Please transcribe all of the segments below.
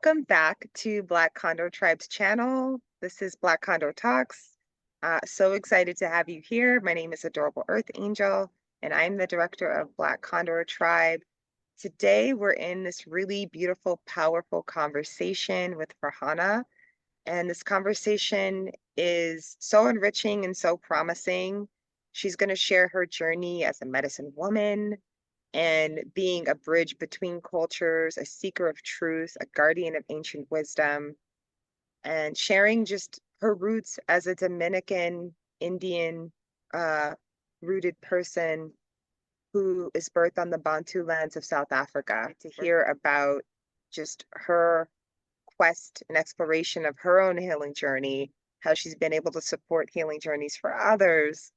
Welcome back to Black Condor Tribe's channel. This is Black Condor Talks. So excited to have you here. My name is Adorable Earth Angel, and I'm the director of Black Condor Tribe. Today, we're in this really beautiful, powerful conversation with Farhana. And this conversation is so enriching and so promising. She's going to share her journey as a medicine woman, and being a bridge between cultures, a seeker of truth, a guardian of ancient wisdom, and sharing just her roots as a Dominican Indian rooted person who is birthed on the Bantu Lands of South Africa, to hear about just her quest and exploration of her own healing journey, how she's been able to support healing journeys for others,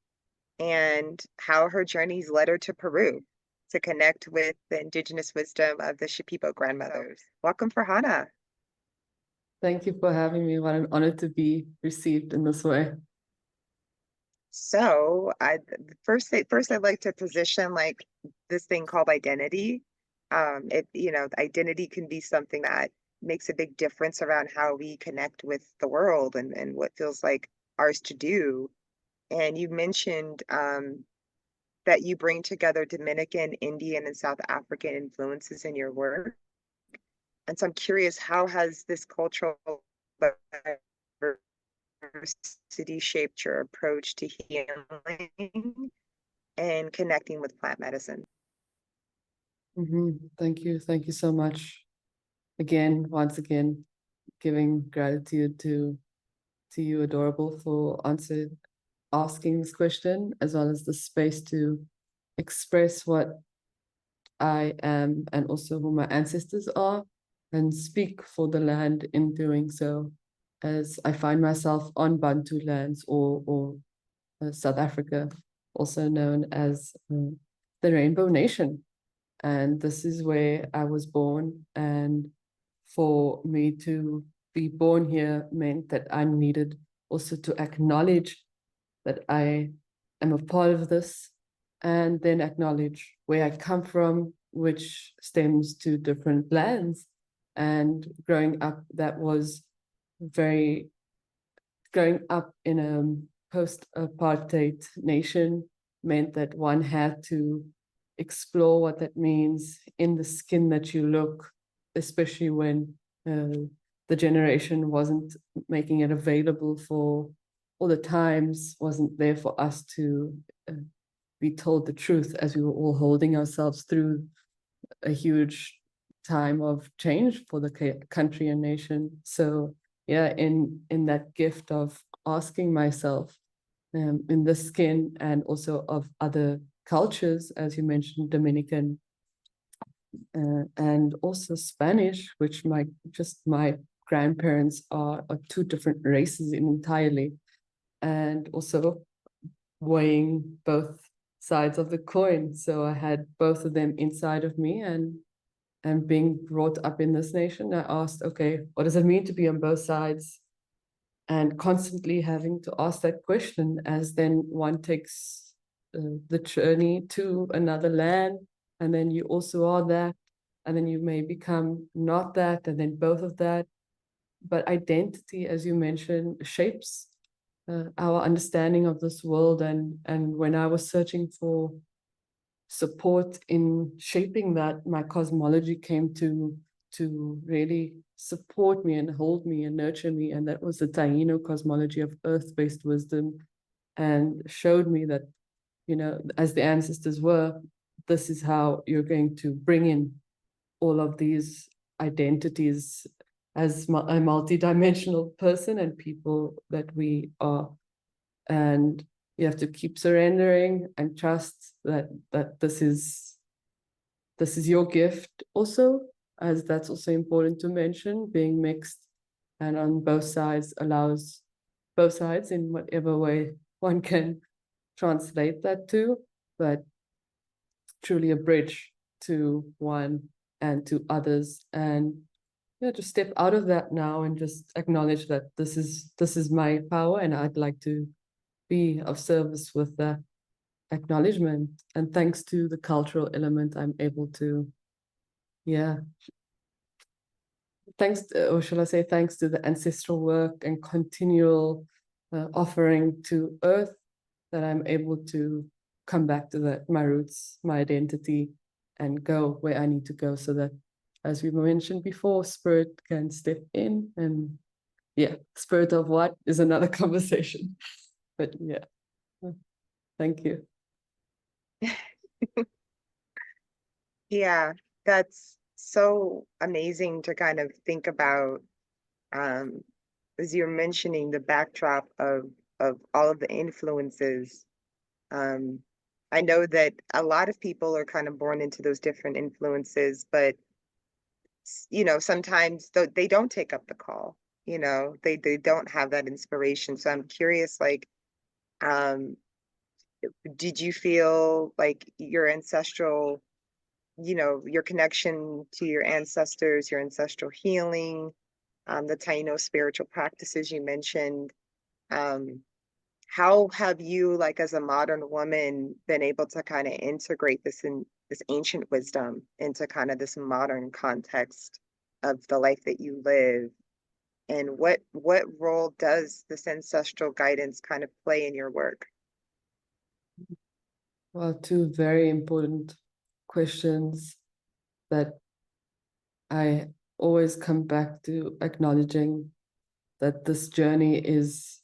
and how her journeys led her to Peru to connect with the indigenous wisdom of the Shipibo grandmothers. Welcome, Farhana. Thank you for having me. What an honor to be received in this way. So, first I'd like to position like this thing called identity. Identity can be something that makes a big difference around how we connect with the world and what feels like ours to do. And you mentioned that you bring together Dominican, Indian, and South African influences in your work. And so I'm curious, how has this cultural diversity shaped your approach to healing and connecting with plant medicine? Thank you. Thank you so much. Once again, giving gratitude to you, Adorable, for asking this question, as well as the space to express what I am and also who my ancestors are, and speak for the land in doing so, as I find myself on Bantu Lands or South Africa, also known as the Rainbow Nation. And this is where I was born. And for me to be born here meant that I needed also to acknowledge that I am a part of this, and then acknowledge where I come from, which stems to different lands. And growing up, growing up in a post-apartheid nation meant that one had to explore what that means in the skin that you look, especially when the generation wasn't making it available for all the times, wasn't there for us to be told the truth, as we were all holding ourselves through a huge time of change for the country and nation. So yeah, in that gift of asking myself in the skin and also of other cultures, as you mentioned, Dominican and also Spanish, which my grandparents are two different races entirely, and also weighing both sides of the coin. So I had both of them inside of me, and being brought up in this nation, I asked, okay, what does it mean to be on both sides? And constantly having to ask that question, as then one takes the journey to another land, and then you also are that, and then you may become not that, and then both of that. But identity, as you mentioned, shapes our understanding of this world. And when I was searching for support in shaping that, my cosmology came to really support me and hold me and nurture me. And that was the Taino cosmology of earth-based wisdom, and showed me that, as the ancestors were, this is how you're going to bring in all of these identities as a multidimensional person and people that we are. And you have to keep surrendering and trust that this is your gift also, as that's also important to mention. Being mixed and on both sides allows both sides in whatever way one can translate that to, but truly a bridge to one and to others. And just step out of that now and just acknowledge that this is my power, and I'd like to be of service with that acknowledgement. And thanks to the cultural element, I'm able to thanks, or shall I say, thanks to the ancestral work and continual offering to Earth, that I'm able to come back to that, my roots, my identity, and go where I need to go, so that, as we mentioned before, spirit can step in. And yeah, spirit of what is another conversation. But yeah, thank you. Yeah, that's so amazing to kind of think about, um, as you're mentioning the backdrop of all of the influences. Um, I know that a lot of people are kind of born into those different influences, but sometimes they don't take up the call. They don't have that inspiration. So I'm curious, like, um, did you feel like your ancestral, your connection to your ancestors, your ancestral healing, the Taino spiritual practices you mentioned, um, how have you, like, as a modern woman, been able to kind of integrate this ancient wisdom into kind of this modern context of the life that you live? And what role does this ancestral guidance kind of play in your work? Well, two very important questions that I always come back to, acknowledging that this journey is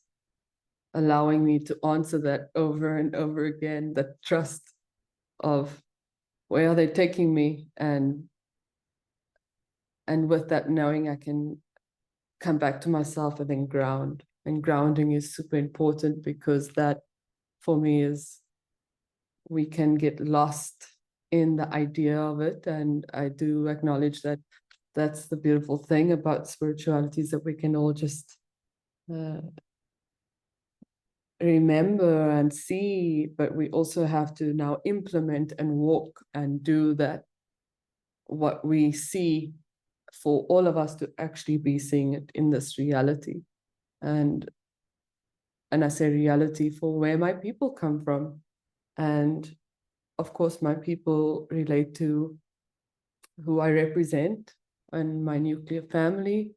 allowing me to answer that over and over again, that trust of where are they taking me, and with that knowing I can come back to myself and then ground. And grounding is super important, because that for me is, we can get lost in the idea of it. And I do acknowledge that that's the beautiful thing about spirituality, is that we can all just remember and see, but we also have to now implement and walk and do that, what we see, for all of us to actually be seeing it in this reality. And I say reality for where my people come from. And of course, my people relate to who I represent and my nuclear family,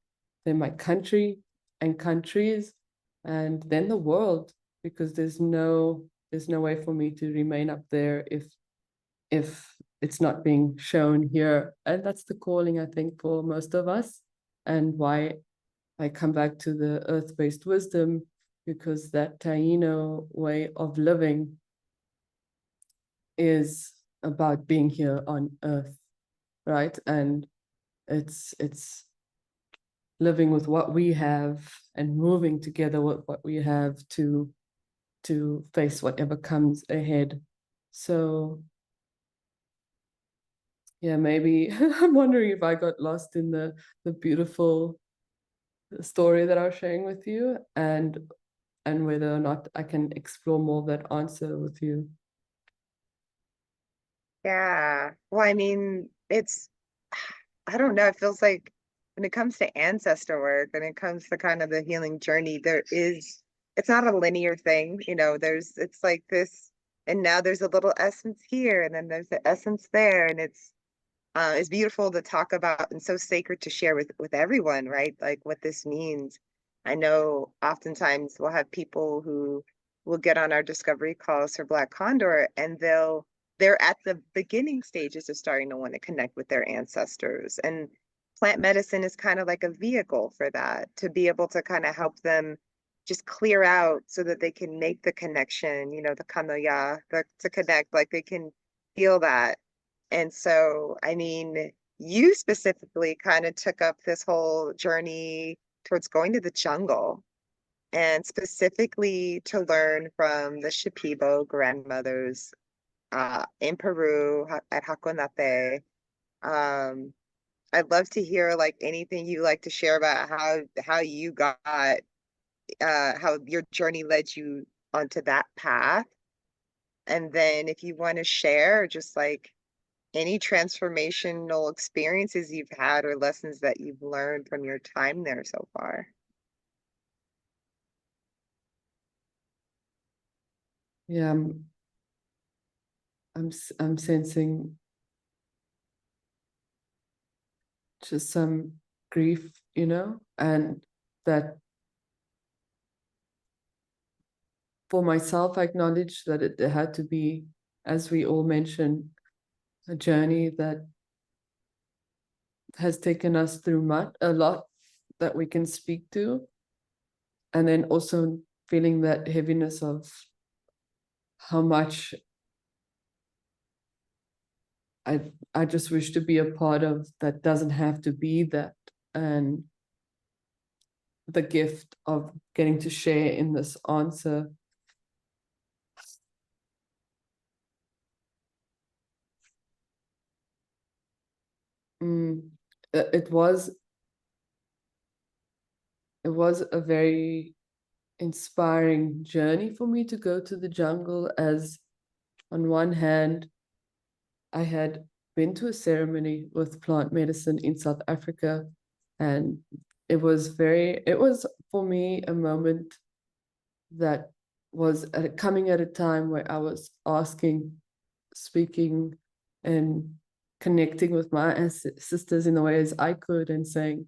then my country and countries, and then the world, because there's no way for me to remain up there if it's not being shown here. And that's the calling, I think, for most of us, and why I come back to the earth-based wisdom, because that Taino way of living is about being here on earth, right? And it's living with what we have and moving together with what we have to face whatever comes ahead. So yeah, maybe I'm wondering if I got lost in the beautiful story that I was sharing with you, and whether or not I can explore more of that answer with you. Yeah. Well, I mean, I don't know, it feels like when it comes to ancestor work, when it comes to kind of the healing journey, it's not a linear thing, it's like this, and now there's a little essence here, and then there's the essence there, and it's beautiful to talk about and so sacred to share with everyone, right? Like what this means. I know oftentimes we'll have people who will get on our discovery calls for Black Condor, and they're at the beginning stages of starting to want to connect with their ancestors. And plant medicine is kind of like a vehicle for that, to be able to kind of help them just clear out so that they can make the connection, the kanoya, to connect, like they can feel that. And so, I mean, you specifically kind of took up this whole journey towards going to the jungle, and specifically to learn from the Shipibo grandmothers in Peru at Hakonate. Um, I'd love to hear, like, anything you like to share about how you got how your journey led you onto that path. And then if you want to share just like any transformational experiences you've had or lessons that you've learned from your time there so far. Yeah, I'm sensing just some grief, you know, and that for myself, I acknowledge that it had to be, as we all mentioned, a journey that has taken us through a lot that we can speak to. And then also feeling that heaviness of how much I just wish to be a part of that doesn't have to be that. And the gift of getting to share in this answer. It was a very inspiring journey for me to go to the jungle, as on one hand, I had been to a ceremony with plant medicine in South Africa, and it was for me a moment that was coming at a time where I was speaking and connecting with my sisters in the ways I could, and saying,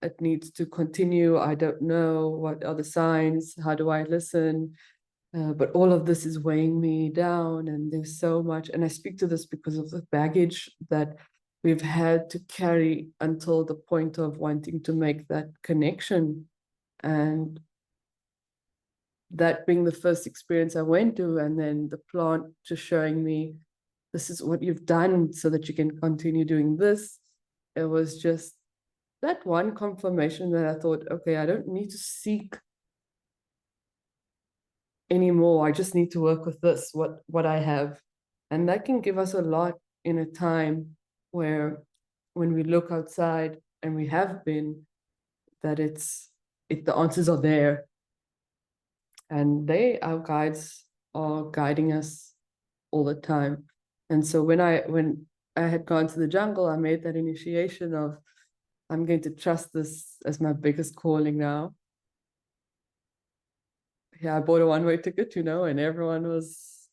it needs to continue. I don't know what are the signs. How do I listen? But all of this is weighing me down, and there's so much. And I speak to this because of the baggage that we've had to carry until the point of wanting to make that connection. And that being the first experience I went to, and then the plant just showing me, this is what you've done so that you can continue doing this. It was just that one confirmation that I thought, okay, I don't need to seek anymore. I just need to work with this, what I have. And that can give us a lot in a time where, when we look outside, and we have been, that the answers are there. And our guides are guiding us all the time. And so when I had gone to the jungle, I made that initiation of, I'm going to trust this as my biggest calling now. Yeah, I bought a one-way ticket, and everyone was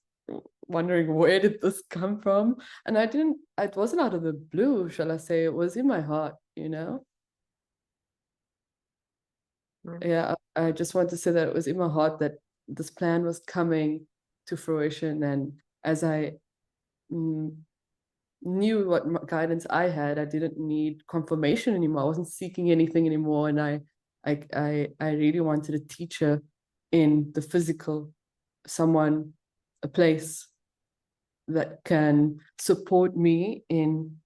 wondering, where did this come from? And it wasn't out of the blue, shall I say, it was in my heart, Yeah, I just want to say that it was in my heart that this plan was coming to fruition. And as I knew what guidance I had, I didn't need confirmation anymore. I wasn't seeking anything anymore. And I really wanted a teacher in the physical, someone, a place that can support me in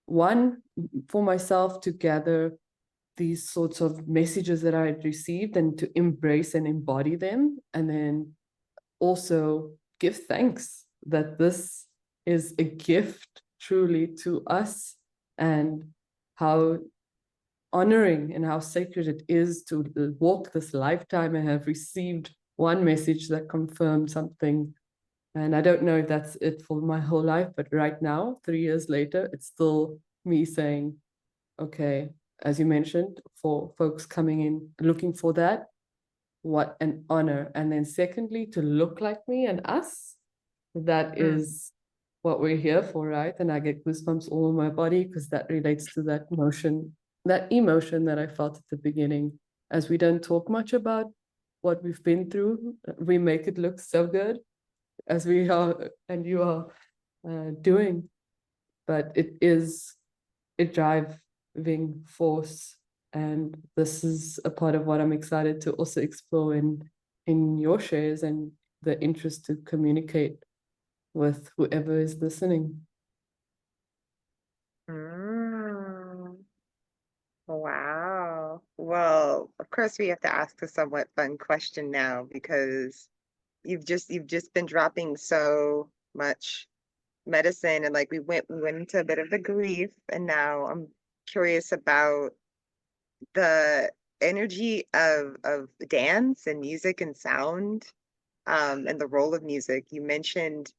one, for myself to gather these sorts of messages that I had received and to embrace and embody them, and then also give thanks that this is a gift truly to us, and how honoring and how sacred it is to walk this lifetime and have received one message that confirmed something. And I don't know if that's it for my whole life, but right now, 3 years later, it's still me saying, okay, as you mentioned, for folks coming in looking for that, what an honor. And then secondly, to look like me and us, that is what we're here for, right? And I get goosebumps all over my body, because that relates to that emotion that I felt at the beginning. As we don't talk much about what we've been through, we make it look so good, as we are and you are doing. But it is a driving force, and this is a part of what I'm excited to also explore in your shares, and the interest to communicate with whoever is listening. Wow. Well, of course we have to ask a somewhat fun question now, because you've just been dropping so much medicine, and like we went into a bit of the grief, and now I'm curious about the energy of dance and music and sound, and the role of music. You mentioned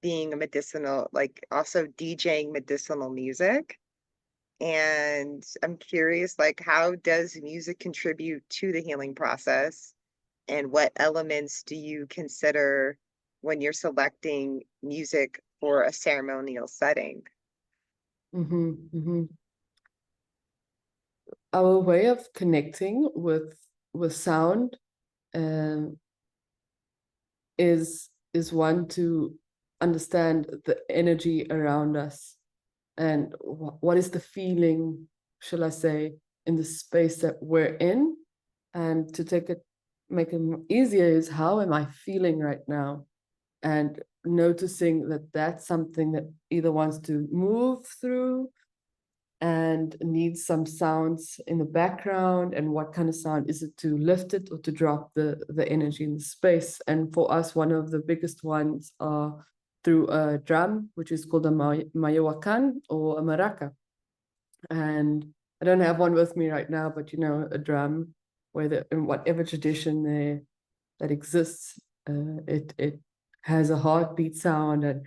being a medicinal, like also DJing medicinal music. And I'm curious, like, how does music contribute to the healing process? And what elements do you consider when you're selecting music for a ceremonial setting? Mm-hmm. Our way of connecting with sound um, is one to understand the energy around us and what is the feeling, shall I say, in the space that we're in, and to make it easier is how am I feeling right now, and noticing that that's something that either wants to move through and needs some sounds in the background, and what kind of sound is it to lift it or to drop the energy in the space. And for us, one of the biggest ones are through a drum, which is called a mayowakan or a maraca. And I don't have one with me right now, but you know, a drum, whether in whatever tradition there that exists, it has a heartbeat sound, and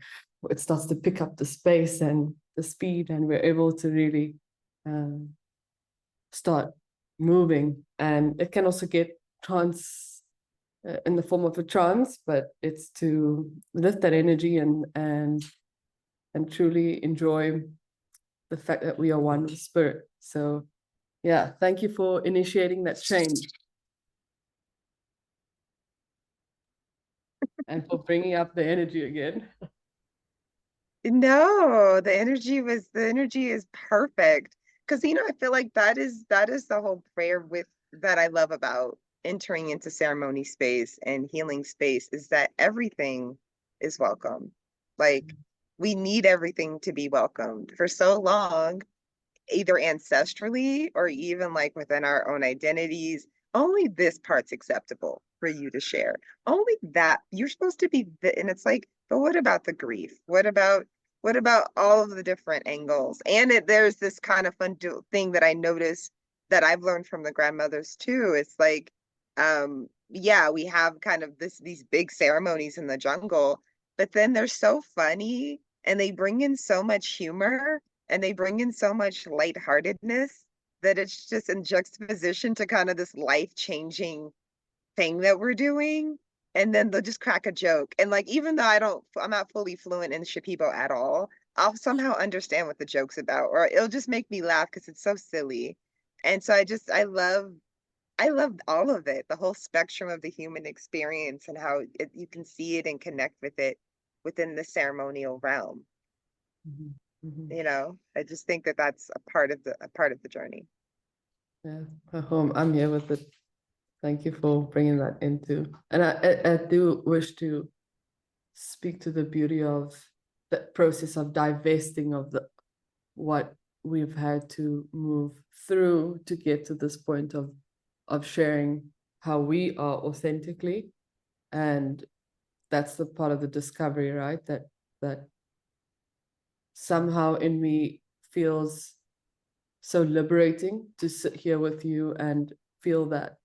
it starts to pick up the space and the speed, and we're able to really start moving. And it can also get in the form of a trance, but it's to lift that energy and truly enjoy the fact that we are one with spirit. So yeah, thank you for initiating that change and for bringing up the energy again. No, the energy is perfect. Because I feel like that is the whole prayer with that I love about entering into ceremony space and healing space is that everything is welcome. Like we need everything to be welcomed for so long, either ancestrally or even like within our own identities. Only this part's acceptable for you to share. Only that you're supposed to be, and it's like, but what about the grief? What about all of the different angles? And there's this kind of fun thing that I noticed that I've learned from the grandmothers too. It's like, yeah, we have kind of these big ceremonies in the jungle, but then they're so funny and they bring in so much humor and they bring in so much lightheartedness that it's just in juxtaposition to kind of this life-changing thing that we're doing. And then they'll just crack a joke. And like, even though I'm not fully fluent in Shipibo at all, I'll somehow understand what the joke's about, or it'll just make me laugh because it's so silly. And so I love all of it, the whole spectrum of the human experience and how you can see it and connect with it within the ceremonial realm. Mhm, mhm. I just think that that's a part of the journey. Yeah, I'm here with it. Thank you for bringing that into. And I do wish to speak to the beauty of the process of divesting of what we've had to move through to get to this point of sharing how we are authentically. And that's the part of the discovery, right? That somehow in me feels so liberating to sit here with you and feel that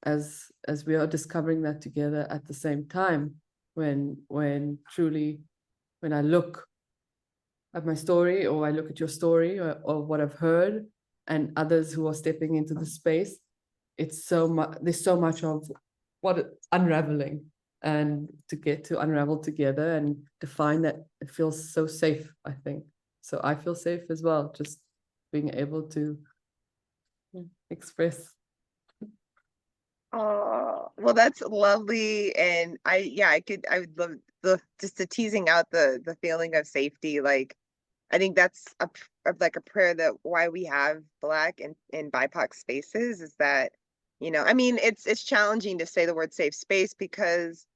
as we are discovering that together at the same time, when truly when I look at my story, or I look at your story, or what I've heard, and others who are stepping into the space, it's so much, there's so much of what unraveling, and to get to unravel together and define that, it feels so safe, I think. So I feel safe as well, just being able to express. Oh, well, that's lovely. And I would love just the teasing out the feeling of safety. Like, I think that's like a prayer that why we have Black and BIPOC spaces is that, I mean, it's challenging to say the word safe space because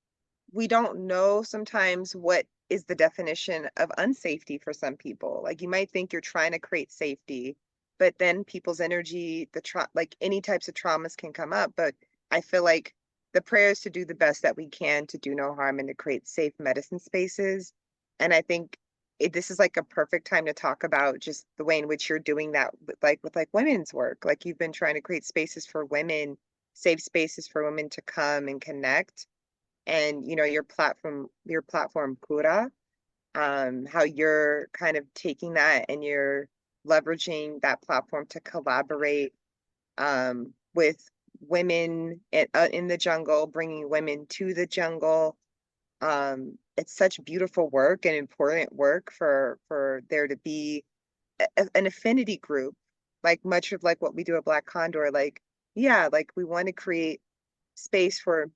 we don't know sometimes what is the definition of unsafety for some people. Like you might think you're trying to create safety, but then people's energy, like any types of traumas can come up. But I feel like the prayer is to do the best that we can to do no harm and to create safe medicine spaces. And I think this is like a perfect time to talk about just the way in which you're doing that with women's work. Like you've been trying to create spaces for women, safe spaces for women to come and connect, and your platform CURA, how you're kind of taking that and you're leveraging that platform to collaborate with women in the jungle, bringing women to the jungle. It's such beautiful work and important work for there to be an affinity group, like much of like what we do at Black Condor, like, yeah, like we want to create space for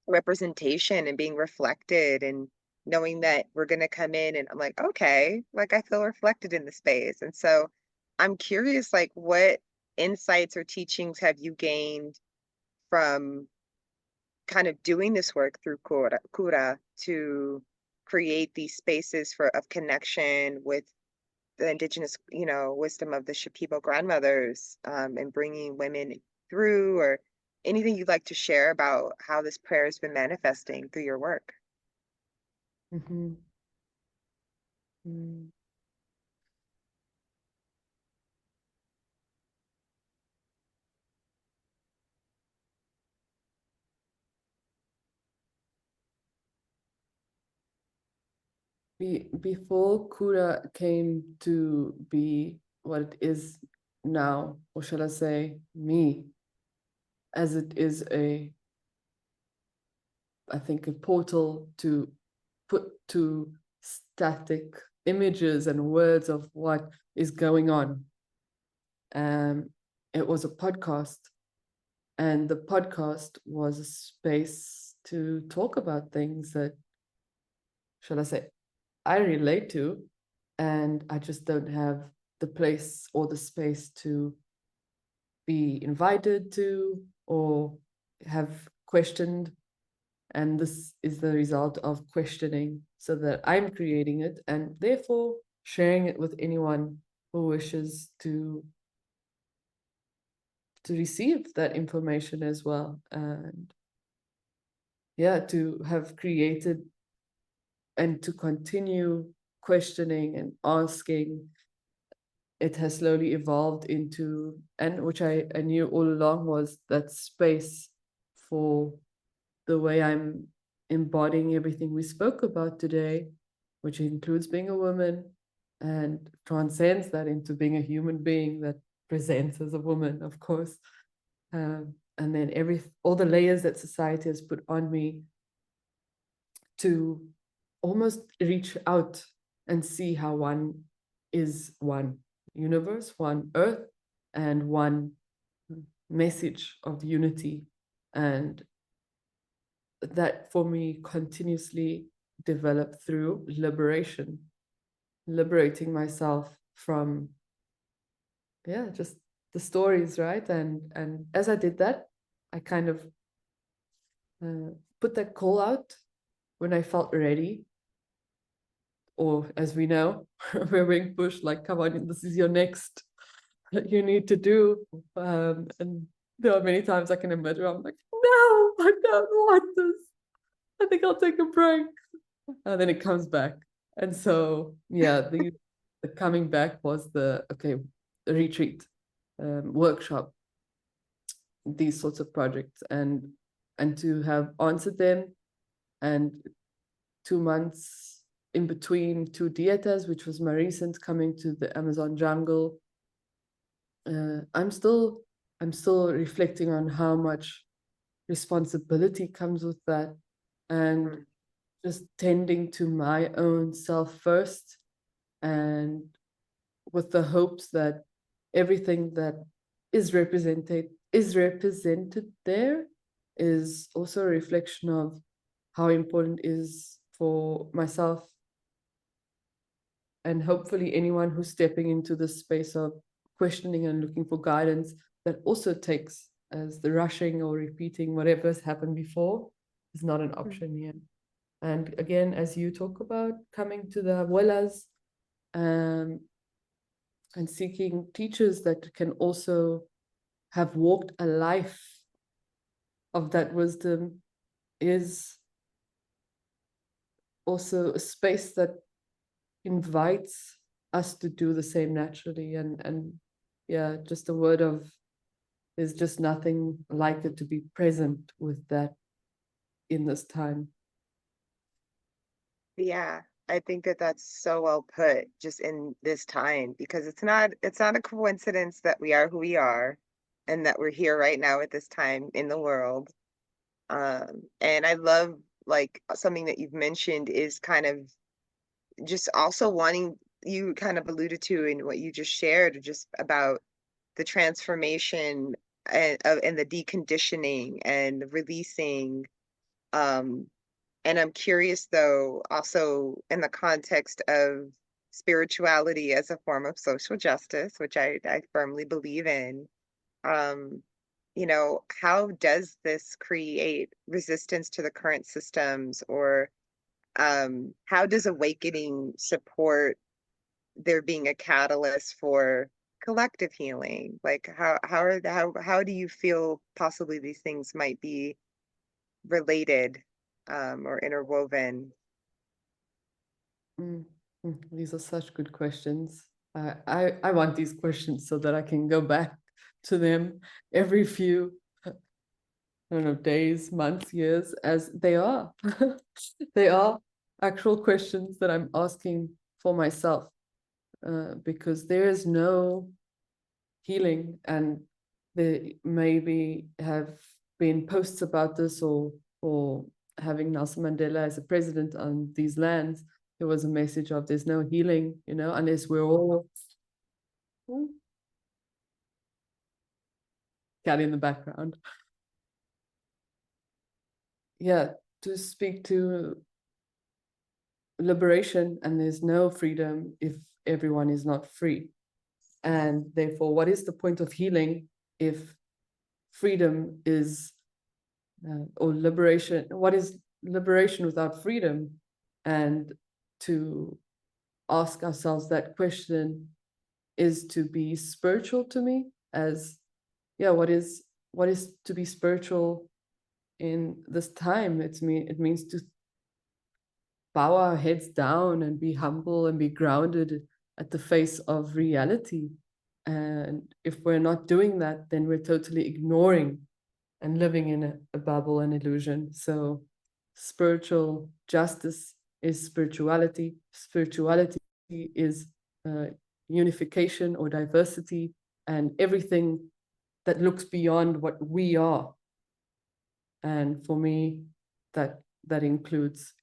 representation and being reflected and knowing that we're going to come in and I'm like, okay, like I feel reflected in the space. And so I'm curious, like, what insights or teachings have you gained from kind of doing this work through CURA to create these spaces for of connection with the indigenous, wisdom of the Shipibo grandmothers, and bringing women through, or anything you'd like to share about how this prayer has been manifesting through your work. Mhm. Mm. Before Kura came to be what it is now, or shall I say, me, as it is I think, a portal to put to static images and words of what is going on. It was a podcast, and the podcast was a space to talk about things that, shall I say, I relate to, and I just don't have the place or the space to be invited to or have questioned. And this is the result of questioning, so that I'm creating it and therefore sharing it with anyone who wishes to receive that information as well. And yeah, to have created and to continue questioning and asking, it has slowly evolved into, and which I knew all along, was that space for the way I'm embodying everything we spoke about today, which includes being a woman and transcends that into being a human being that presents as a woman, of course. And then all the layers that society has put on me to almost reach out and see how one is one universe, one earth, and one message of unity. And that for me continuously developed through liberation, liberating myself from, yeah, just the stories, right? And as I did that, I kind of put that call out when I felt ready, or as we know, we're being pushed like, come on, this is your next that you need to do. And there are many times I can admit where I'm like, no, I don't want this. I think I'll take a break. And then it comes back. And so, yeah, the coming back was the retreat, workshop, these sorts of projects, and to have answered them, and 2 months in between two dietas, which was my recent coming to the Amazon jungle. I'm still reflecting on how much responsibility comes with that, and just tending to my own self first, and with the hopes that everything that is represented there is also a reflection of how important it is for myself, and hopefully anyone who's stepping into the space of questioning and looking for guidance, that also takes as the rushing or repeating whatever has happened before is not an option yet. And again, as you talk about coming to the abuelas, and seeking teachers that can also have walked a life of that wisdom, is also a space that invites us to do the same naturally. And yeah, just a word of, there's just nothing like it to be present with that in this time. Yeah, I think that that's so well put, just in this time, because it's not a coincidence that we are who we are and that we're here right now at this time in the world. And I love, like, something that you've mentioned is kind of just also wanting, you kind of alluded to in what you just shared, just about the transformation and the deconditioning and the releasing. Um, and I'm curious, though, also in the context of spirituality as a form of social justice, which I firmly believe in. Um, how does this create resistance to the current systems, or how does awakening support there being a catalyst for collective healing? Like how do you feel possibly these things might be related or interwoven? Mm, These are such good questions. I want these questions so that I can go back to them every few, I don't know, days, months, years, as they are. They are actual questions that I'm asking for myself, because there is no healing, and there maybe have been posts about this, or having Nelson Mandela as a president on these lands, there was a message of there's no healing, unless we're all cat in the background. Yeah, to speak to liberation, and there's no freedom if everyone is not free. And therefore, what is the point of healing if freedom is, or liberation, what is liberation without freedom? And to ask ourselves that question is to be spiritual to me, as, yeah, what is to be spiritual in this time? It means to bow our heads down and be humble and be grounded at the face of reality. And if we're not doing that, then we're totally ignoring and living in a bubble and illusion. So spiritual justice is spirituality. Spirituality is unification or diversity, and everything that looks beyond what we are. And for me, that includes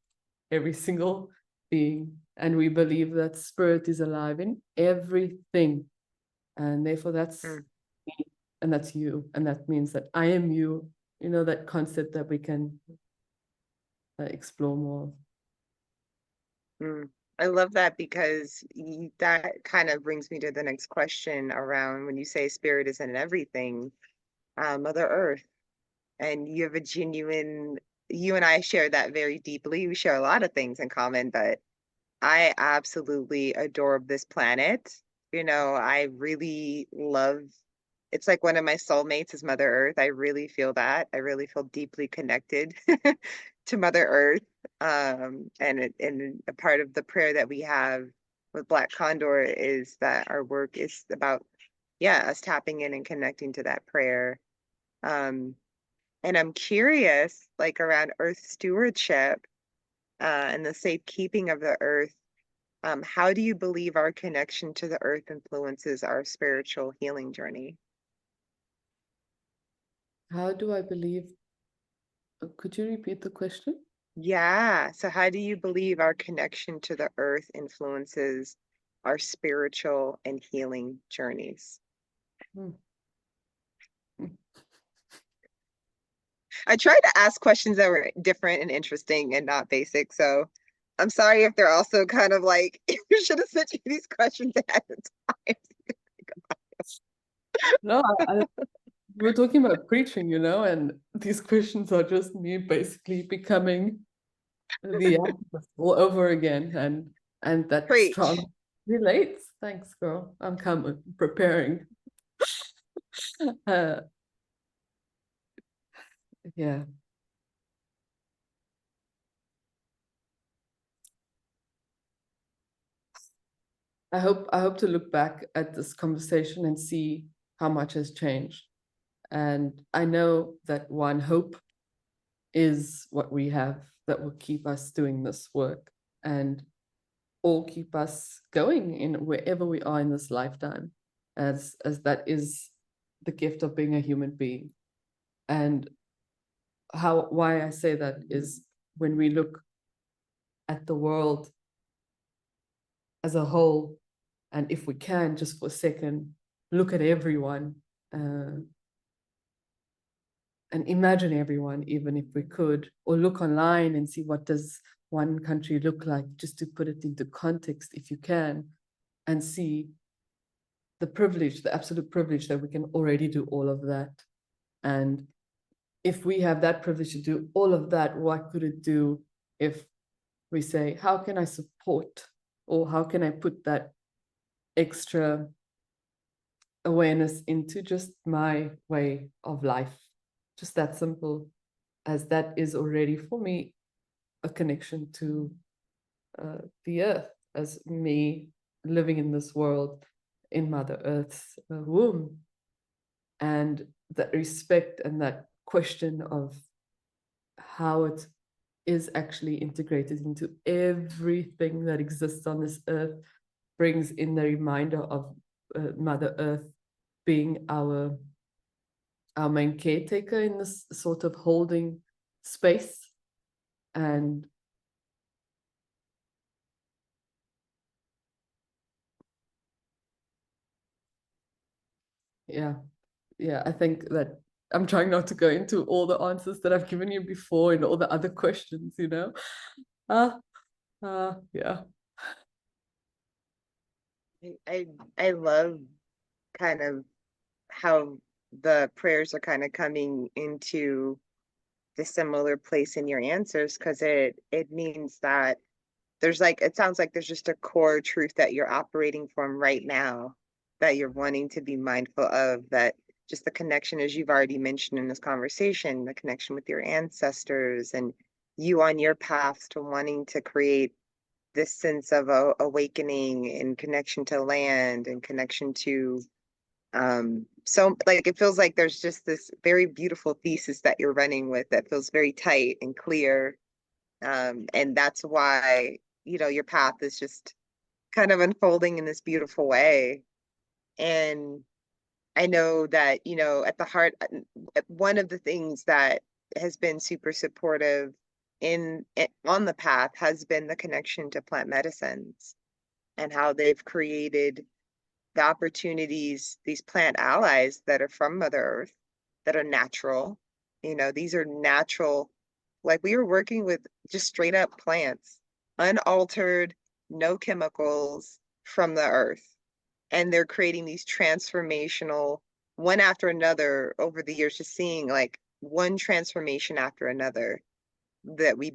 every single being. And we believe that spirit is alive in everything. And therefore that's Mm, me, and that's you. And that means that I am you, that concept that we can explore more. mm. I love that because that kind of brings me to the next question around when you say spirit is in everything, Mother Earth. And you have a genuine, you and I share that very deeply. We share a lot of things in common, but I absolutely adore this planet. I really love, it's like one of my soulmates is Mother Earth. I really feel that. I really feel deeply connected to Mother Earth. And a part of the prayer that we have with Black Condor is that our work is about, yeah, us tapping in and connecting to that prayer. Um, and I'm curious, like around Earth stewardship, and the safekeeping of the Earth. How do you believe our connection to the Earth influences our spiritual healing journey? How do I believe? Could you repeat the question? Yeah. So, how do you believe our connection to the Earth influences our spiritual and healing journeys? Hmm. I tried to ask questions that were different and interesting and not basic. So, I'm sorry if they're also kind of like, you should have sent you these questions ahead of time. No, we're talking about preaching, and these questions are just me basically becoming the activist all over again, and that Preach. strong relates. Thanks, girl. I'm coming, preparing. Uh, yeah, I hope to look back at this conversation and see how much has changed. And I know that one hope is what we have that will keep us doing this work, and all keep us going in wherever we are in this lifetime, as that is the gift of being a human being. And why I say that is, when we look at the world as a whole. And if we can, just for a second, look at everyone and imagine everyone, even if we could, or look online and see what does one country look like, just to put it into context if you can, and see the privilege, the absolute privilege that we can already do all of that. And if we have that privilege to do all of that, what could it do if we say, how can I support, or how can I put that extra awareness into just my way of life? Just that simple, as that is already for me a connection to the earth, as me living in this world in Mother Earth's womb. And that respect and that question of how it is actually integrated into everything that exists on this earth brings in the reminder of Mother Earth being our main caretaker in this sort of holding space. And yeah, I think that I'm trying not to go into all the answers that I've given you before and all the other questions, you know. Yeah. I love kind of how the prayers are kind of coming into the similar place in your answers, because it means that there's like, it sounds like there's just a core truth that you're operating from right now, that you're wanting to be mindful of, that just the connection, as you've already mentioned in this conversation, the connection with your ancestors, and you on your path to wanting to create this sense of awakening and connection to land and connection to so like it feels like there's just this very beautiful thesis that you're running with that feels very tight and clear, and that's why, you know, your path is just kind of unfolding in this beautiful way. And I know that, you know, at the heart, one of the things that has been super supportive on the path has been the connection to plant medicines, and how they've created the opportunities, these plant allies that are from Mother Earth, that are natural. You know, these are natural, like we were working with just straight up plants, unaltered, no chemicals from the earth. And they're creating these transformational, one after another over the years, just seeing like one transformation after another, that we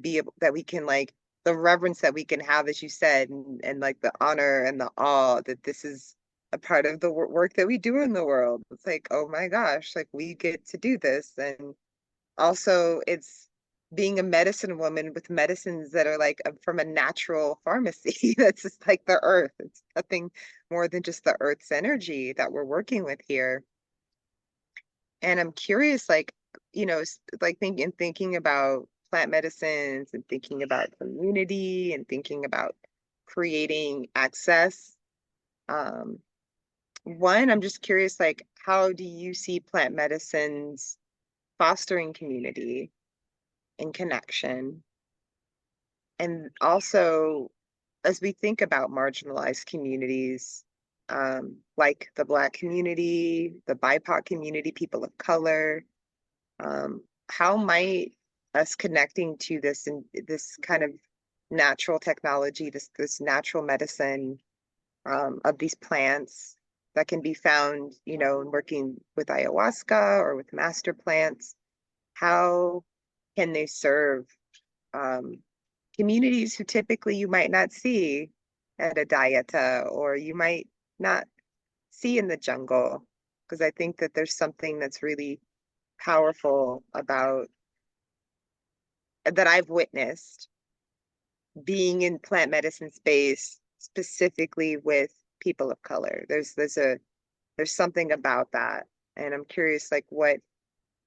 can like, the reverence that we can have, as you said, and like the honor and the awe that this is a part of the work that we do in the world. It's like, oh my gosh, like we get to do this. And also it's being a medicine woman with medicines that are like from a natural pharmacy that's just like the earth. It's nothing more than just the earth's energy that we're working with here. And I'm curious, like, you know, like thinking about plant medicines and thinking about community and thinking about creating access. Um, One, I'm just curious, like, how do you see plant medicines fostering community and connection? And also, as we think about marginalized communities, like the Black community, the BIPOC community, people of color, how might us connecting to this and this kind of natural technology, this natural medicine, of these plants that can be found, you know, in working with ayahuasca or with master plants, how can they serve um, communities who typically you might not see at a dieta, or you might not see in the jungle? Because I think that there's something that's really powerful about that I've witnessed being in plant medicine space, specifically with people of color. There's something about that. And I'm curious, like what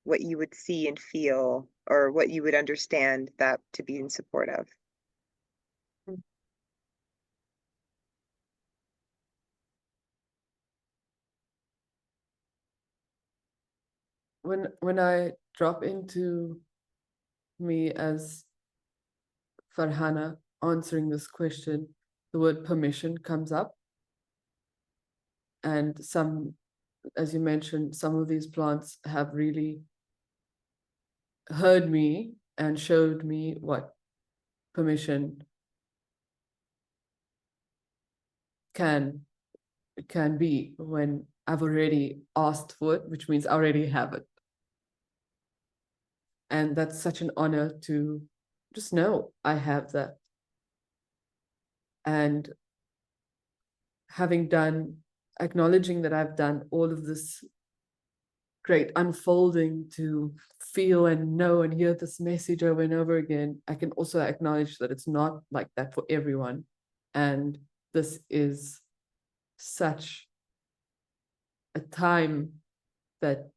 you would see and feel, or what you would understand that to be in support of. When I drop into me as Farhana answering this question, the word permission comes up. And some, as you mentioned, some of these plants have really heard me and showed me what permission can be when I've already asked for it, which means I already have it. And that's such an honor to just know I have that. And acknowledging that I've done all of this great unfolding to feel and know and hear this message over and over again, I can also acknowledge that it's not like that for everyone. And this is such a time that,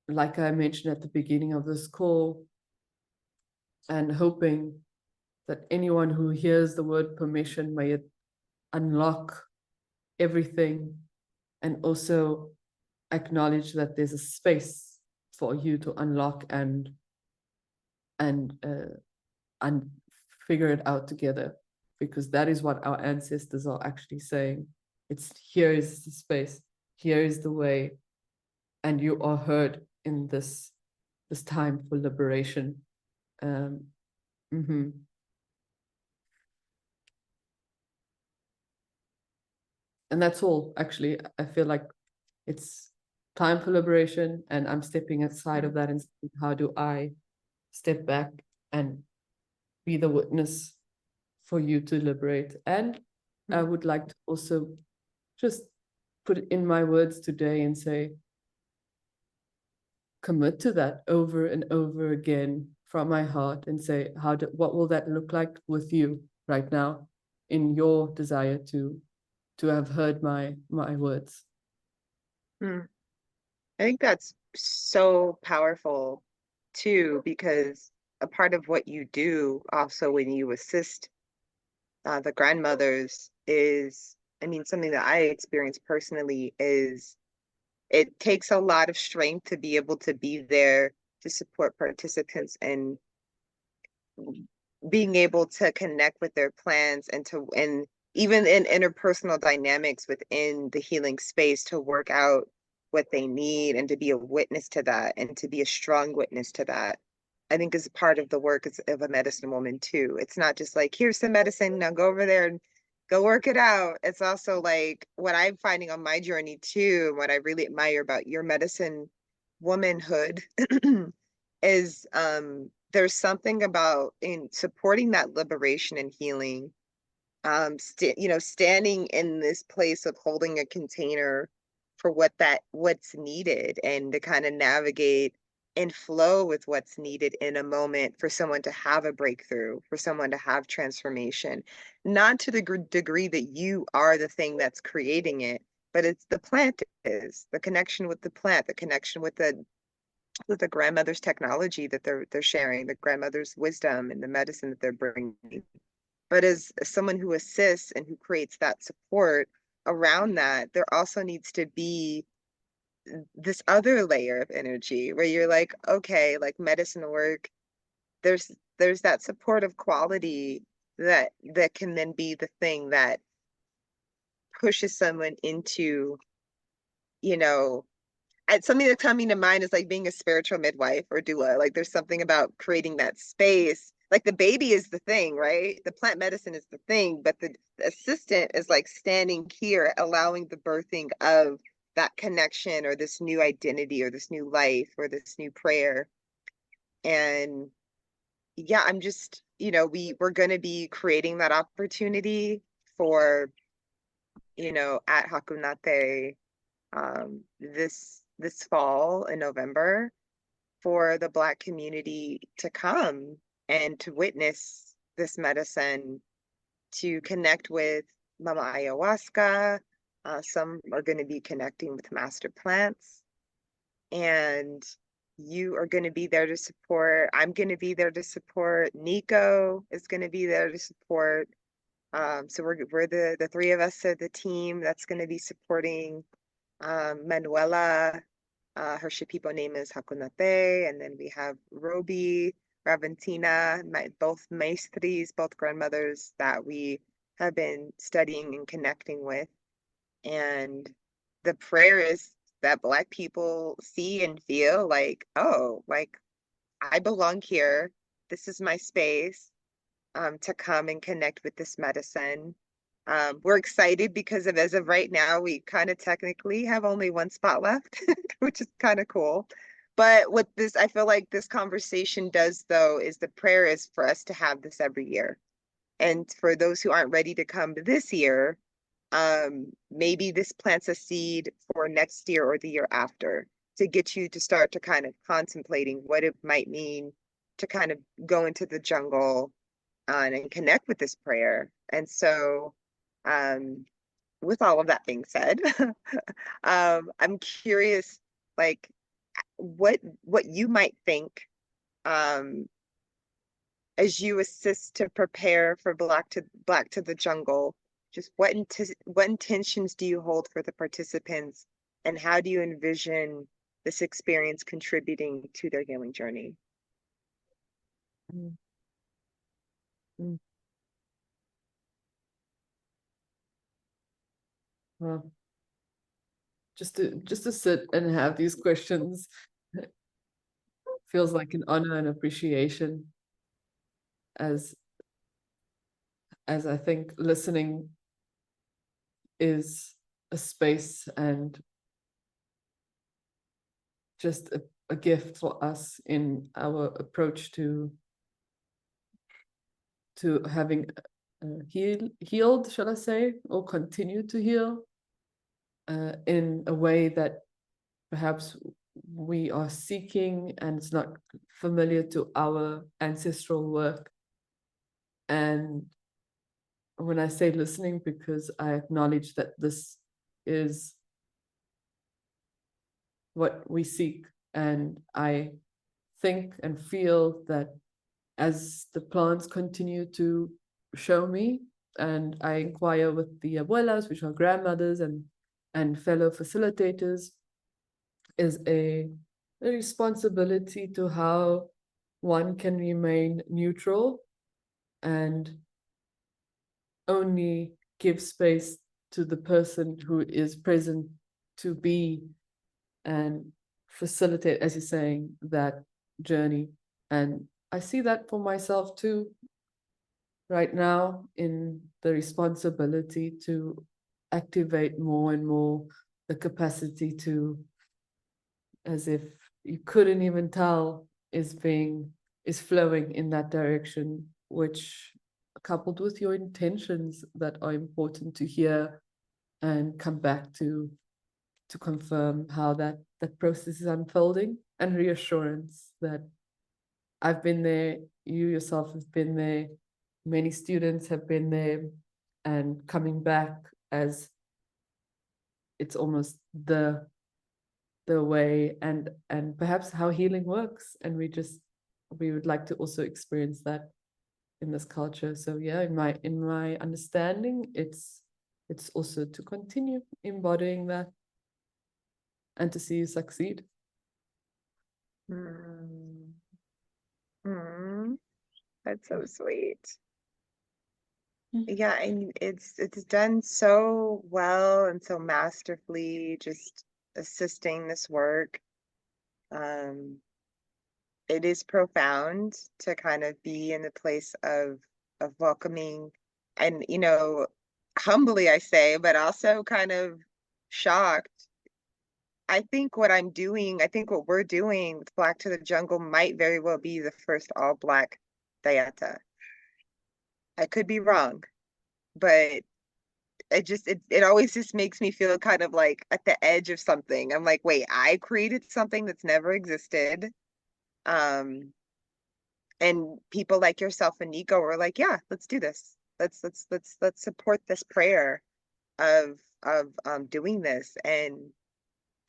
like I mentioned at the beginning of this call, and hoping that anyone who hears the word permission, may it unlock everything, and also acknowledge that there's a space for you to unlock and figure it out together, because that is what our ancestors are actually saying. It's, here is the space, here is the way, and you are heard in this time for liberation. And that's all, actually. I feel like it's time for liberation, and I'm stepping outside of that and saying, how do I step back and be the witness for you to liberate? And I would like to also just put it in my words today and say, commit to that over and over again from my heart, and say, what will that look like with you right now in your desire to have heard my words? I think that's so powerful too, because a part of what you do also when you assist the grandmothers is, I mean, something that I experience personally is it takes a lot of strength to be able to be there to support participants and being able to connect with their plans and even in interpersonal dynamics within the healing space to work out what they need and to be a witness to that and to be a strong witness to that. I think is part of the work of a medicine woman too. It's not just like, here's some medicine, now go over there and go work it out. It's also like what I'm finding on my journey too, and what I really admire about your medicine womanhood is there's something about in supporting that liberation and healing, standing in this place of holding a container for what's needed and to kind of navigate and flow with what's needed in a moment for someone to have a breakthrough, for someone to have transformation, not to the degree that you are the thing that's creating it, but it's the plant, is the connection with the plant, the connection with the grandmother's technology that they're sharing, the grandmother's wisdom and the medicine that they're bringing. But as someone who assists and who creates that support around that, there also needs to be this other layer of energy where you're like, okay, like medicine work, there's that supportive quality that can then be the thing that pushes someone into, you know, and something that's coming to mind is like being a spiritual midwife or doula. Like there's something about creating that space. Like the baby is the thing, right? The plant medicine is the thing, but the assistant is like standing here, allowing the birthing of that connection or this new identity or this new life or this new prayer. And yeah, I'm just, we're going to be creating that opportunity for, at Hakunate this fall in November for the Black community to come and to witness this medicine, to connect with Mama Ayahuasca. Some are going to be connecting with master plants, and you are going to be there to support. I'm going to be there to support. Nico is going to be there to support. So we're the three of us are the team that's going to be supporting Manuela. Her Shipibo name is Hakunate, and then we have Roby, Raventina, both maestries, both grandmothers that we have been studying and connecting with. And the prayer is that Black people see and feel like, oh, like I belong here. This is my space to come and connect with this medicine. We're excited because as of right now, we kind of technically have only one spot left, which is kind of cool. But what this, I feel like this conversation does though, is the prayer is for us to have this every year. And for those who aren't ready to come this year, maybe this plants a seed for next year or the year after to get you to start to kind of contemplating what it might mean to kind of go into the jungle and connect with this prayer. And so, um, with all of that being said, I'm curious, like, what you might think um, as you assist to prepare for Black to the Jungle. Just what intentions do you hold for the participants, and how do you envision this experience contributing to their healing journey? Mm, mm. Well, just to sit and have these questions feels like an honor and appreciation, as I think listening is a space and just a gift for us in our approach to having healed, shall I say, or continue to heal in a way that perhaps we are seeking and it's not familiar to our ancestral work. And when I say listening, because I acknowledge that this is what we seek, and I think and feel that as the plants continue to show me, and I inquire with the abuelas, which are grandmothers and fellow facilitators, is a responsibility to how one can remain neutral and only give space to the person who is present to be and facilitate, as you're saying, that journey. And I see that for myself too, right now, in the responsibility to activate more and more the capacity to, as if you couldn't even tell, is flowing in that direction, which coupled with your intentions that are important to hear and come back to confirm how that process is unfolding, and reassurance that I've been there, you yourself have been there, many students have been there, and coming back as it's almost the way and perhaps how healing works, and we would like to also experience that in this culture. So yeah, in my understanding, it's also to continue embodying that and to see you succeed. Mm. Mm. That's so sweet. Yeah, and it's done so well and so masterfully, just assisting this work. Um, it is profound to kind of be in the place of welcoming and, humbly I say, but also kind of shocked. I think what we're doing with Black to the Jungle might very well be the first all Black dieta. I could be wrong, but it always just makes me feel kind of like at the edge of something. I'm like, wait, I created something that's never existed. Um, and people like yourself and Nico were like, yeah, let's do this. Let's support this prayer of doing this. And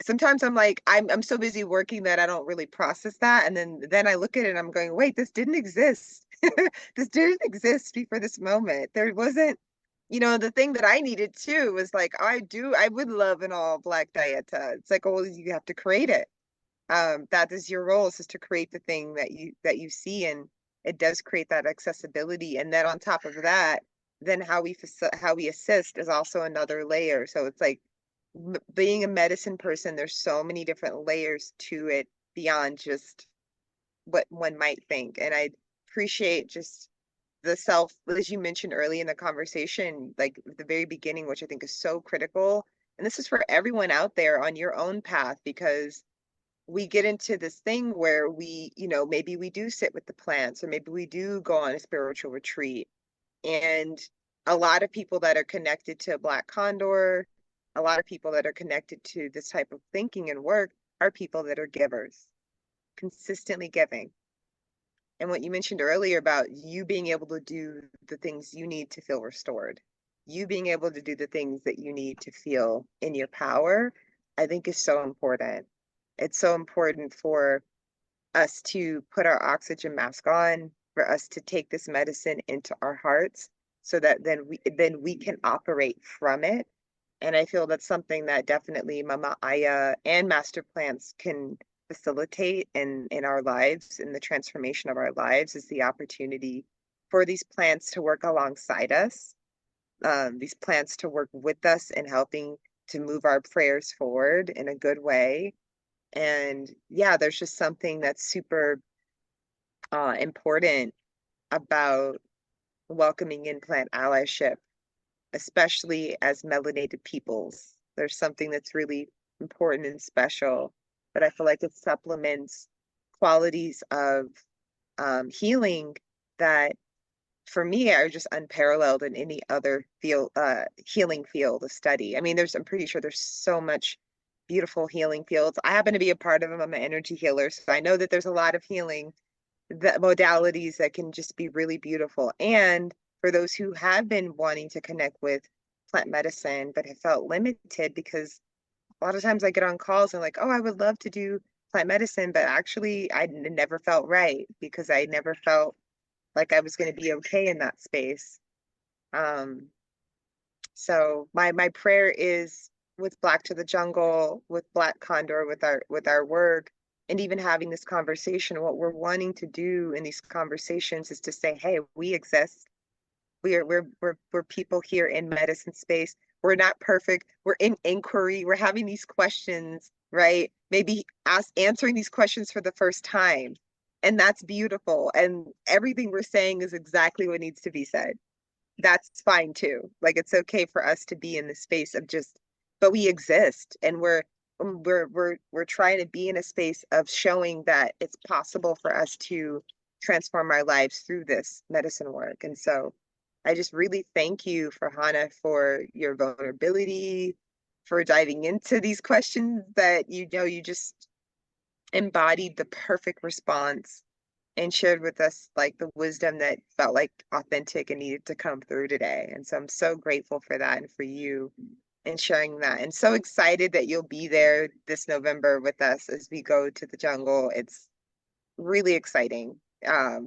sometimes I'm like, I'm so busy working that I don't really process that. And then I look at it and I'm going, wait, this didn't exist. This didn't exist before this moment. There wasn't, the thing that I needed too was like, I would love an all Black dieta. It's like, oh, you have to create it. That is your role, is just to create the thing that you see, and it does create that accessibility. And then on top of that, then how we assist is also another layer. So it's like being a medicine person, there's so many different layers to it beyond just what one might think. And I appreciate just the self, as you mentioned early in the conversation, like at the very beginning, which I think is so critical. And this is for everyone out there on your own path, because we get into this thing where we, maybe we do sit with the plants, or maybe we do go on a spiritual retreat. And a lot of people that are connected to Black Condor, a lot of people that are connected to this type of thinking and work are people that are givers, consistently giving. And what you mentioned earlier about you being able to do the things you need to feel restored, you being able to do the things that you need to feel in your power, I think is so important. It's so important for us to put our oxygen mask on, for us to take this medicine into our hearts so that then we can operate from it. And I feel that's something that definitely Mama Aya and master plants can facilitate in our lives, in the transformation of our lives, is the opportunity for these plants to work alongside us, these plants to work with us in helping to move our prayers forward in a good way. And yeah, there's just something that's super important about welcoming in plant allyship, especially as melanated peoples. There's something that's really important and special, but I feel like it supplements qualities of healing that for me are just unparalleled in any other field, healing field of study. I mean, I'm pretty sure there's so much beautiful healing fields. I happen to be a part of them. I'm an energy healer, so I know that there's a lot of healing modalities that can just be really beautiful. And for those who have been wanting to connect with plant medicine but have felt limited, because a lot of times I get on calls and like, oh, I would love to do plant medicine, but actually never felt right because I never felt like I was going to be okay in that space. Um, so my prayer is with Black to the Jungle, with Black Condor, with our work, and even having this conversation, what we're wanting to do in these conversations is to say, hey, we exist. We're people here in medicine space. We're not perfect. We're in inquiry. We're having these questions, right? Maybe answering these questions for the first time. And that's beautiful. And everything we're saying is exactly what needs to be said. That's fine too. Like it's okay for us to be in the space of just, but we exist, and we're trying to be in a space of showing that it's possible for us to transform our lives through this medicine work. And so I just really thank you, Farhana, for your vulnerability, for diving into these questions that you just embodied the perfect response and shared with us like the wisdom that felt like authentic and needed to come through today. And so I'm so grateful for that and for you and sharing that. And so excited that you'll be there this November with us as we go to the jungle. It's really exciting. I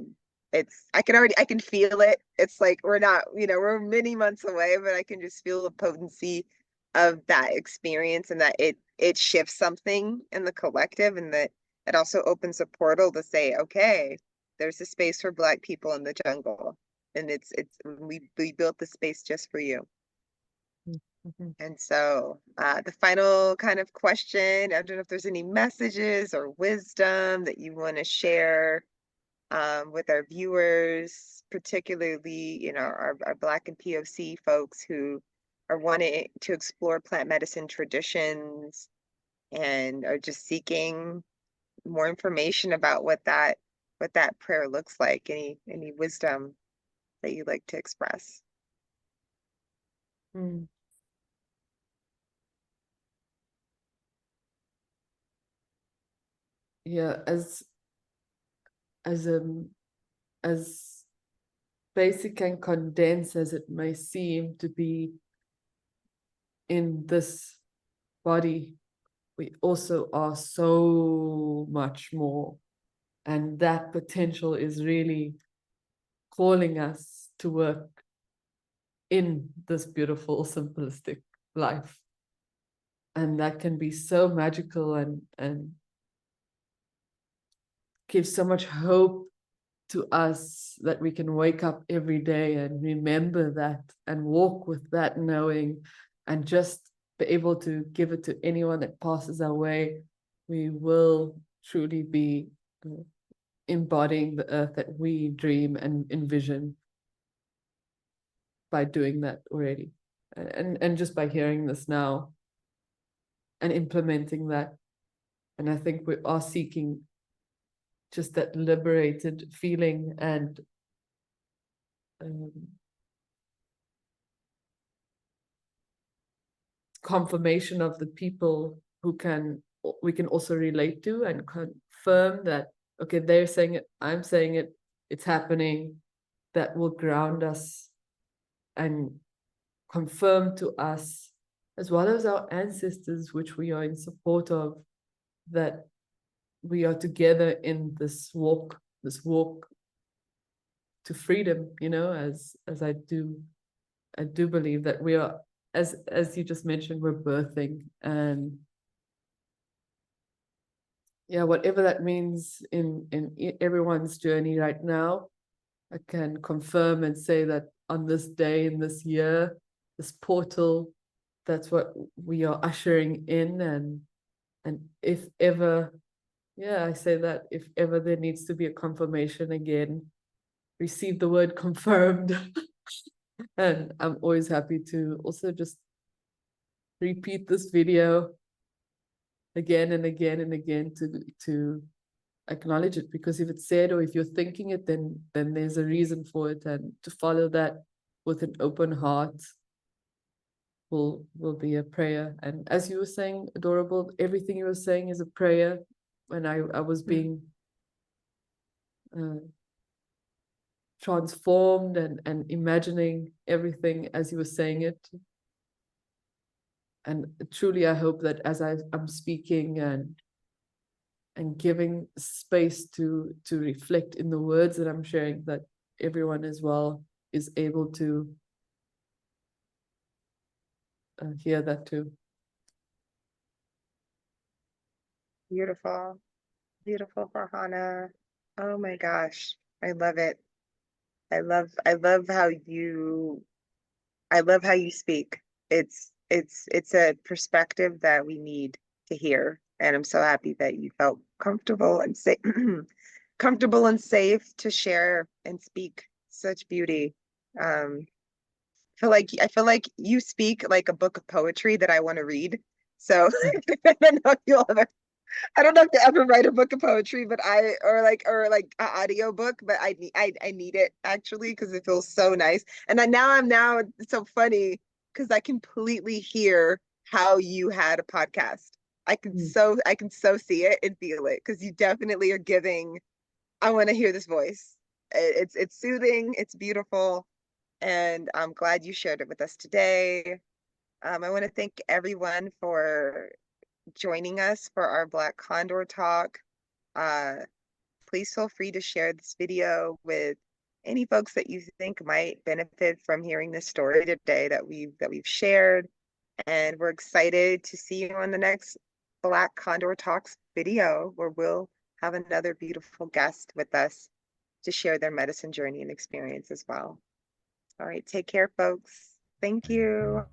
can feel it. It's like we're not, we're many months away, but I can just feel the potency of that experience, and that it shifts something in the collective, and that it also opens a portal to say, okay, there's a space for Black people in the jungle. And we built the space just for you. Mhm. And so the final kind of question, I don't know if there's any messages or wisdom that you want to share with our viewers, particularly, our Black and POC folks who are wanting to explore plant medicine traditions and are just seeking more information about what that prayer looks like. Any wisdom that you'd like to express? Mm. Yeah, as as basic and condensed as it may seem to be in this body, we also are so much more. And that potential is really calling us to work in this beautiful, simplistic life. And that can be so magical and gives so much hope to us, that we can wake up every day and remember that and walk with that knowing, and just be able to give it to anyone that passes our way, we will truly be embodying the earth that we dream and envision by doing that already. And just by hearing this now and implementing that. And I think we are seeking just that liberated feeling and confirmation of the people who we can also relate to, and confirm that, okay, they're saying it, I'm saying it, it's happening. That will ground us and confirm to us, as well as our ancestors, which we are in support of, that we are together in this walk to freedom, you know, as I do believe that we are, as you just mentioned, we're birthing. And yeah, whatever that means in everyone's journey right now, I can confirm and say that on this day, in this year, this portal, that's what we are ushering in. And if ever, yeah, I say that if ever there needs to be a confirmation again, receive the word confirmed. And I'm always happy to also just repeat this video again and again and again to acknowledge it, because if it's said, or if you're thinking it, then there's a reason for it, and to follow that with an open heart will be a prayer. And as you were saying, Adorable, everything you were saying is a prayer. When I was being transformed and imagining everything as you were saying it. And truly, I hope that as I'm speaking and giving space to reflect in the words that I'm sharing, that everyone as well is able to hear that too. Beautiful, beautiful, Farhana. Oh my gosh, I love it. I love how you speak. It's a perspective that we need to hear. And I'm so happy that you felt comfortable and safe comfortable and safe to share and speak such beauty. I feel like you speak like a book of poetry that I want to read. So I don't know if you'll ever I don't know if to ever write a book of poetry, but or like an audio book, but I need it actually because it feels so nice. And I'm now it's so funny because I completely hear how you had a podcast. I can so see it and feel it because you definitely are giving. I want to hear this voice. It's soothing, it's beautiful, and I'm glad you shared it with us today. I want to thank everyone for joining us for our Black Condor talk. Uh, please feel free to share this video with any folks that you think might benefit from hearing this story today that we've shared. And we're excited to see you on the next Black Condor Talks video, where we'll have another beautiful guest with us to share their medicine journey and experience as well. All right, take care, folks. Thank you.